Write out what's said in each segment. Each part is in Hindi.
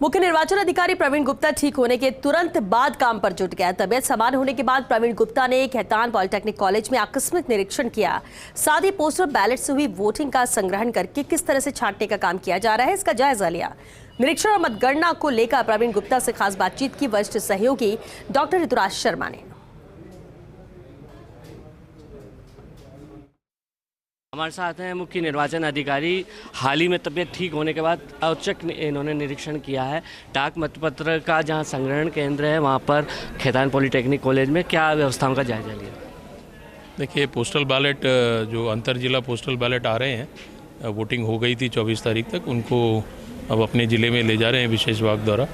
मुख्य निर्वाचन अधिकारी प्रवीण गुप्ता ठीक होने के तुरंत बाद काम पर जुट गया। तबियत सामान्य होने के बाद प्रवीण गुप्ता ने खैतान पॉलिटेक्निक कॉलेज में आकस्मिक निरीक्षण किया। साथ ही पोस्टल बैलेट से हुई वोटिंग का संग्रहण करके किस तरह से छांटने का काम किया जा रहा है, इसका जायजा लिया। निरीक्षण और मतगणना को लेकर प्रवीण गुप्ता से खास बातचीत की वरिष्ठ सहयोगी डॉक्टर ऋतुराज शर्मा ने। हमारे साथ हैं मुख्य निर्वाचन अधिकारी। हाल ही में तबियत ठीक होने के बाद औचक इन्होंने निरीक्षण किया है। डाक मतपत्र का जहां संग्रहण केंद्र है वहां पर खैतान पॉलिटेक्निक कॉलेज में क्या व्यवस्थाओं का जायजा लिया? देखिए, पोस्टल बैलेट जो अंतर जिला पोस्टल बैलेट आ रहे हैं, वोटिंग हो गई थी 24 तारीख तक, उनको अब अपने ज़िले में ले जा रहे हैं विशेष विभाग द्वारा।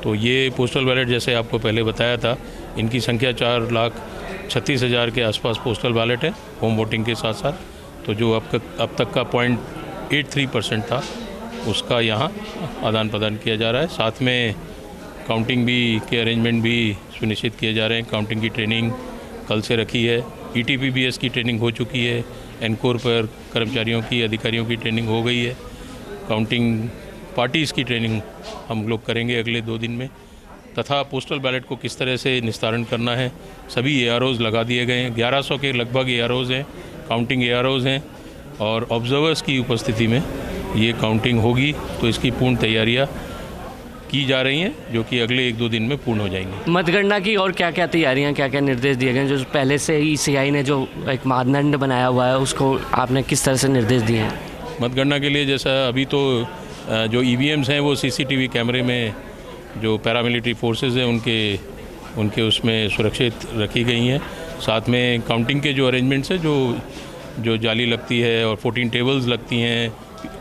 तो ये पोस्टल बैलेट जैसे आपको पहले बताया था, इनकी संख्या 4,36,000 के आसपास पोस्टल बैलेट है होम वोटिंग के साथ साथ। तो जो अब तक का 0.83% था उसका यहाँ आदान प्रदान किया जा रहा है। साथ में काउंटिंग भी के अरेंजमेंट भी सुनिश्चित किए जा रहे हैं। काउंटिंग की ट्रेनिंग कल से रखी है। ETPBS की ट्रेनिंग हो चुकी है। एनकोर पर कर्मचारियों की, अधिकारियों की ट्रेनिंग हो गई है। काउंटिंग पार्टीज़ की ट्रेनिंग हम लोग करेंगे अगले 2 दिन में। तथा पोस्टल बैलेट को किस तरह से निस्तारण करना है, सभी AROs लगा दिए गए हैं। 1100 के लगभग AROs हैं, काउंटिंग AROs हैं, और ऑब्जर्वर्स की उपस्थिति में ये काउंटिंग होगी। तो इसकी पूर्ण तैयारियां की जा रही हैं, जो कि अगले 1-2 दिन में पूर्ण हो जाएंगी। मतगणना की और क्या क्या तैयारियां, क्या क्या निर्देश दिए गए? जो पहले से ही CI ने जो एक मानदंड बनाया हुआ है, उसको आपने किस तरह से निर्देश दिए हैं? मतगणना के लिए जैसा अभी तो जो EVMs हैं वो CCTV कैमरे में जो पैरामिलिट्री फोर्सेज हैं उनके उसमें सुरक्षित रखी गई हैं। साथ में काउंटिंग के जो अरेंजमेंट्स हैं, जो जाली लगती है और 14 टेबल्स लगती हैं।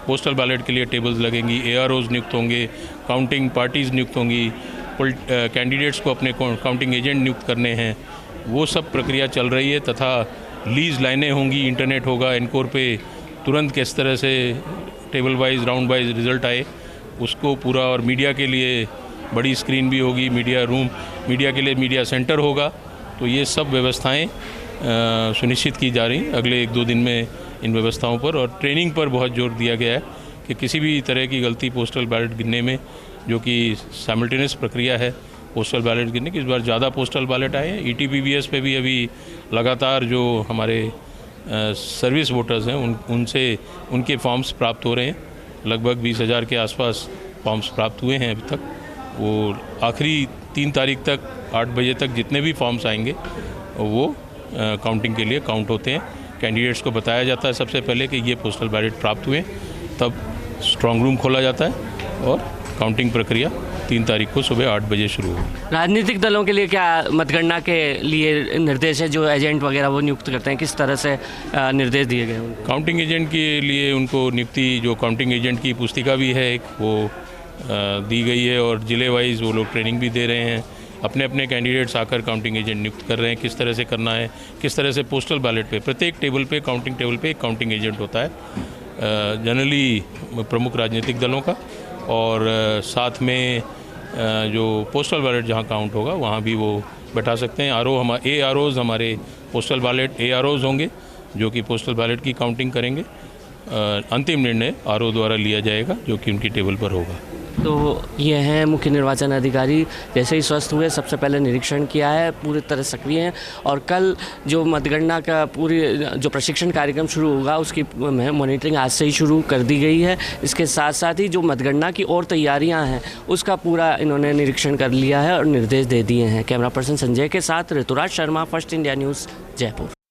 पोस्टल बैलेट के लिए टेबल्स लगेंगी, AROs नियुक्त होंगे, काउंटिंग पार्टीज़ नियुक्त होंगी, कैंडिडेट्स को अपने काउंटिंग एजेंट नियुक्त करने हैं। वो सब प्रक्रिया चल रही है। तथा लीज लाइनें होंगी, इंटरनेट होगा, एनकोर पे तुरंत किस तरह से table wise, round wise result आए उसको पूरा। और मीडिया के लिए बड़ी स्क्रीन भी होगी, मीडिया रूम, मीडिया के लिए मीडिया सेंटर होगा। तो ये सब व्यवस्थाएं सुनिश्चित की जा रही अगले 1-2 दिन में इन व्यवस्थाओं पर। और ट्रेनिंग पर बहुत जोर दिया गया है कि किसी भी तरह की गलती पोस्टल बैलेट गिनने में, जो कि साइमल्टेनियस प्रक्रिया है पोस्टल बैलेट गिनने की, इस बार ज़्यादा पोस्टल बैलेट आए हैं। ETPBS पे भी अभी लगातार जो हमारे सर्विस वोटर्स हैं उनसे उनके फॉर्म्स प्राप्त हो रहे हैं। लगभग 20,000 के आसपास फॉर्म्स प्राप्त हुए हैं अभी तक। वो आखिरी 3 तारीख तक 8 बजे तक जितने भी फॉर्म्स आएंगे वो काउंटिंग के लिए काउंट होते हैं। कैंडिडेट्स को बताया जाता है सबसे पहले कि ये पोस्टल बैलेट प्राप्त हुए, तब स्ट्रांग रूम खोला जाता है और काउंटिंग प्रक्रिया 3 तारीख को सुबह 8 बजे शुरू होगी। राजनीतिक दलों के लिए क्या मतगणना के लिए निर्देश है? जो एजेंट वगैरह वो नियुक्त करते हैं, किस तरह से निर्देश दिए गए हैं? काउंटिंग एजेंट के लिए उनको नियुक्ति, जो काउंटिंग एजेंट की पुस्तिका भी है एक, वो दी गई है। और ज़िले वाइज वो लोग ट्रेनिंग भी दे रहे हैं। अपने अपने कैंडिडेट्स आकर काउंटिंग एजेंट नियुक्त कर रहे हैं, किस तरह से करना है, किस तरह से पोस्टल बैलेट पे प्रत्येक टेबल पे, काउंटिंग टेबल पे एक काउंटिंग एजेंट होता है, जनरली प्रमुख राजनीतिक दलों का। और साथ में जो पोस्टल बैलेट जहां काउंट होगा वहां भी वो बैठा सकते हैं। AROs हमारे पोस्टल बैलेट AROs होंगे, जो कि पोस्टल बैलेट की काउंटिंग करेंगे। अंतिम निर्णय RO द्वारा लिया जाएगा, जो कि उनकी टेबल पर होगा। तो ये हैं मुख्य निर्वाचन अधिकारी। जैसे ही स्वस्थ हुए, सबसे पहले निरीक्षण किया है, पूरी तरह सक्रिय हैं। और कल जो मतगणना का पूरी जो प्रशिक्षण कार्यक्रम शुरू होगा, उसकी मॉनिटरिंग आज से ही शुरू कर दी गई है। इसके साथ साथ ही जो मतगणना की और तैयारियां हैं उसका पूरा इन्होंने निरीक्षण कर लिया है और निर्देश दे दिए हैं। कैमरा पर्सन संजय के साथ Rituraj Sharma, first India news, Jaipur.